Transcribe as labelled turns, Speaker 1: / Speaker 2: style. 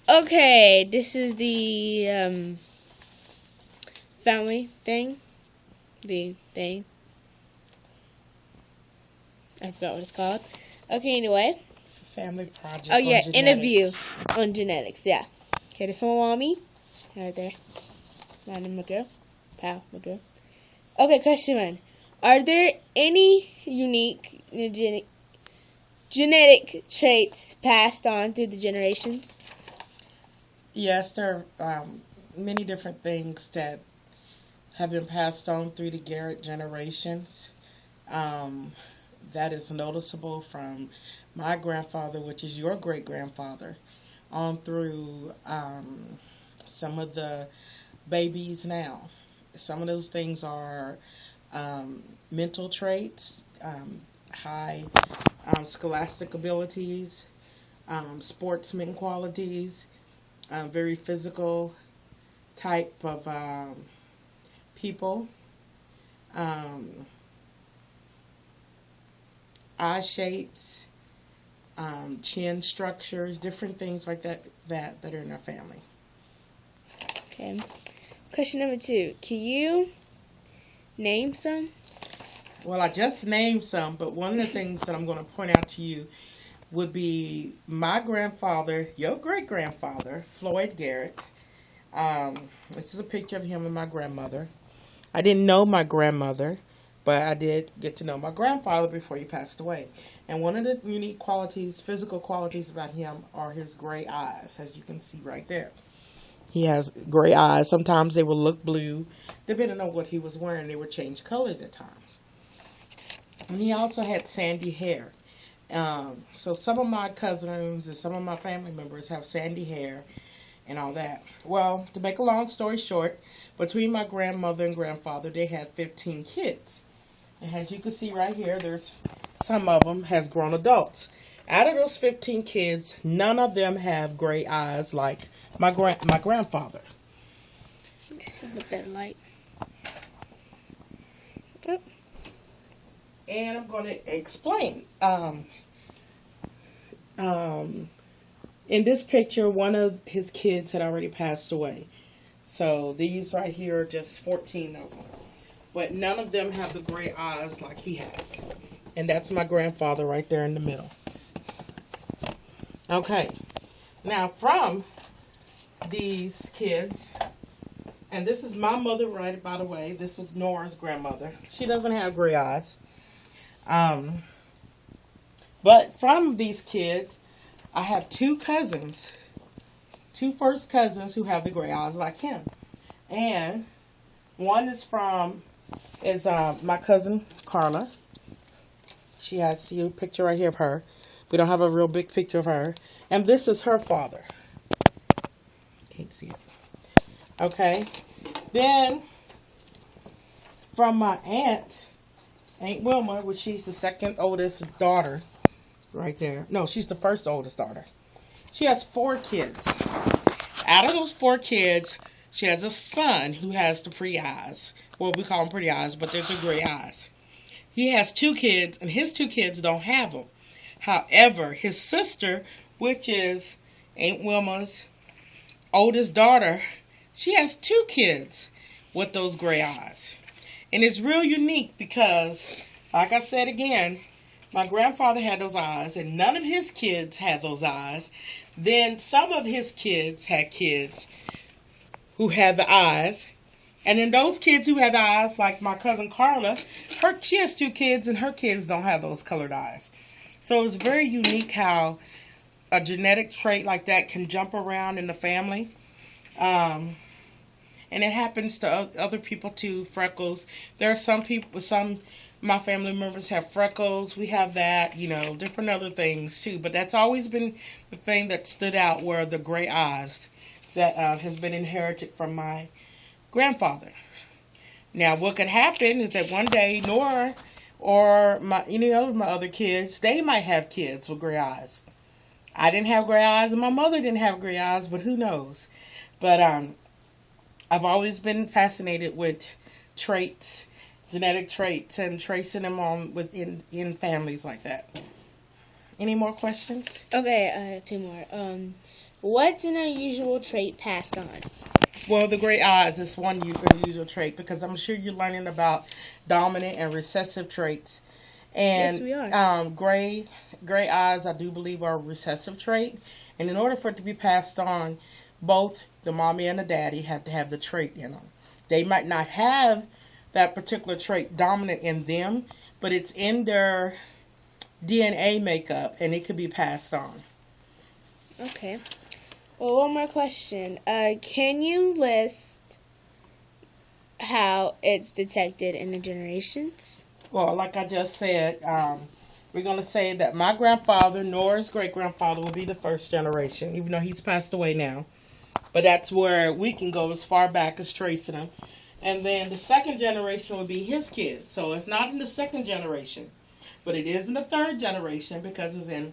Speaker 1: Okay, this is the family thing. The thing. I forgot what it's called. Okay, anyway.
Speaker 2: Family project
Speaker 1: Oh,
Speaker 2: on
Speaker 1: yeah, interview
Speaker 2: genetics.
Speaker 1: on genetics, yeah. Okay, this one mommy. Right there. My girl. Pal, my girl. Okay, question one. Are there any unique genetic traits passed on through the generations?
Speaker 2: Yes, there are many different things that have been passed on through the Garrett generations. Um, that is noticeable from my grandfather, which is your great grandfather, on through some of the babies now. Some of those things are mental traits, high scholastic abilities, sportsman qualities, very physical type of people, um, eye shapes, chin structures, different things like that are in our family.
Speaker 1: Okay. Question number 2. Can you name some?
Speaker 2: Well, I just named some, but one of the things that I'm going to point out to you would be my grandfather, your great grandfather, Floyd Garrett. This is a picture of him and my grandmother. I didn't know my grandmother, but I did get to know my grandfather before he passed away. And one of the unique qualities, physical qualities about him are his gray eyes, as you can see right there. He has gray eyes. Sometimes they will look blue. Depending on what he was wearing, they would change colors at times. And he also had sandy hair. So some of my cousins and some of my family members have sandy hair and all that. Well, to make a long story short, between my grandmother and grandfather, they had 15 kids. And as you can see right here, there's some of them has grown adults. Out of those 15 kids, none of them have gray eyes like my grandfather.
Speaker 1: Some with that light.
Speaker 2: And I'm going to explain. In this picture, one of his kids had already passed away. So these right here are just 14 of them. But none of them have the gray eyes like he has. And that's my grandfather right there in the middle. Okay. Now from these kids, and this is my mother, right, by the way. This is Nora's grandmother. She doesn't have gray eyes. But from these kids, I have two cousins, two first cousins who have the gray eyes like him. And one is my cousin Carla. She has, see a picture right here of her. We don't have a real big picture of her. And this is her father. Can't see it. Okay. Then from my Aunt Wilma, which she's the second oldest daughter, right there. No, she's the first oldest daughter. She has 4 kids. Out of those 4 kids, she has a son who has the pretty eyes. Well, we call them pretty eyes, but they're the gray eyes. He has 2 kids, and his 2 kids don't have them. However, his sister, which is Aunt Wilma's oldest daughter, she has 2 kids with those gray eyes. And it's real unique because, like I said again, my grandfather had those eyes, and none of his kids had those eyes. Then some of his kids had kids who had the eyes. And then those kids who had the eyes, like my cousin Carla, she has 2 kids, and her kids don't have those colored eyes. So it's very unique how a genetic trait like that can jump around in the family. And it happens to other people too, freckles. There are some people, my family members have freckles. We have that, different other things too. But that's always been the thing that stood out were the gray eyes that has been inherited from my grandfather. Now, what could happen is that one day Nora or any of my other kids, they might have kids with gray eyes. I didn't have gray eyes, and my mother didn't have gray eyes, but who knows? But I've always been fascinated with traits, genetic traits, and tracing them on in families like that. Any more questions?
Speaker 1: Okay, I have 2 more. What's an unusual trait passed on?
Speaker 2: Well, the gray eyes is one unusual trait because I'm sure you're learning about dominant and recessive traits. And
Speaker 1: Yes, we are.
Speaker 2: Gray eyes, I do believe, are a recessive trait. And in order for it to be passed on, both the mommy and the daddy have to have the trait in them. They might not have that particular trait dominant in them, but it's in their DNA makeup, and it could be passed on.
Speaker 1: Okay. Well, one more question. Can you list how it's detected in the generations?
Speaker 2: Well, like I just said, we're going to say that my grandfather, Nora's great-grandfather, will be the first generation, even though he's passed away now. But that's where we can go as far back as tracing him. And then the second generation will be his kids. So it's not in the second generation, but it is in the third generation because it's in